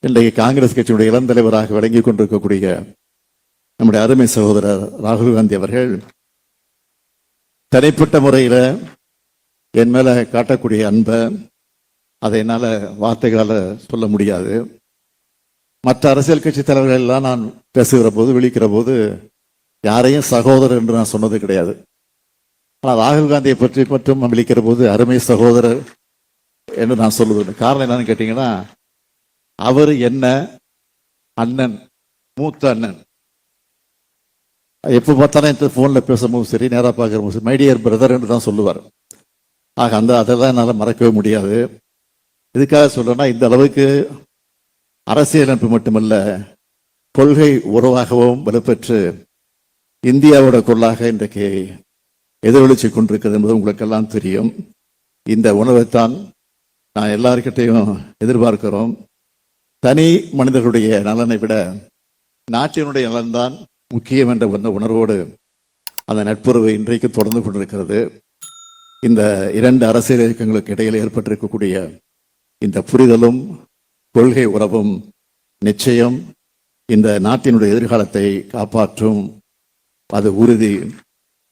இன்றைக்கு காங்கிரஸ் கட்சியுடைய இளம் தலைவராக விளங்கிக் கொண்டிருக்கக்கூடிய நம்முடைய அருமை சகோதரர் ராகுல் காந்தி அவர்கள் தனிப்பட்ட முறையில் என் மேல காட்டக்கூடிய அன்பை அதை என்னால் வார்த்தைகளால் சொல்ல முடியாது. மற்ற அரசியல் கட்சி தலைவர்கள் எல்லாம் நான் பேசுகிற போது விழிக்கிற போது யாரையும் சகோதரர் என்று நான் சொன்னது கிடையாது. ஆனால் ராகுல் காந்தியை பற்றி மட்டும் விழிக்கிற போது அருமை சகோதரர் என்று நான் சொல்லுவேன். காரணம் என்னன்னு கேட்டீங்கன்னா, அவர் என்ன அண்ணன், மூத்த அண்ணன். எப்போ பார்த்தாலும் ஃபோனில் பேசும்போது சரி, நேராக பார்க்குற சரி, மை டியர் பிரதர் என்று தான் சொல்லுவார். ஆக அதெல்லாம் என்னால் மறக்கவே முடியாது. இதுக்காக சொல்றேன்னா, இந்த அளவுக்கு அரசியலமைப்பு மட்டுமல்ல, கொள்கை உறவாகவும் வலுப்பெற்று இந்தியாவோட கொள்ளாக இன்றைக்கு எதிரொலிச்சு கொண்டிருக்கிறது என்பது உங்களுக்கெல்லாம் தெரியும். இந்த உணவைத்தான் நான் எல்லாருக்கிட்டையும் எதிர்பார்க்கிறோம். தனி மனிதர்களுடைய நலனை விட நாட்டினுடைய நலன்தான் முக்கியம் என்ற உணர்வோடு அந்த நட்புறவு இன்றைக்கு தொடர்ந்து கொண்டிருக்கிறது. இந்த இரண்டு அரசியல் இயக்கங்களுக்கு இடையில் ஏற்பட்டிருக்கக்கூடிய இந்த புரிதலும் கொள்கை உறவும் நிச்சயம் இந்த நாட்டினுடைய எதிர்காலத்தை காப்பாற்றும். அது உறுதி.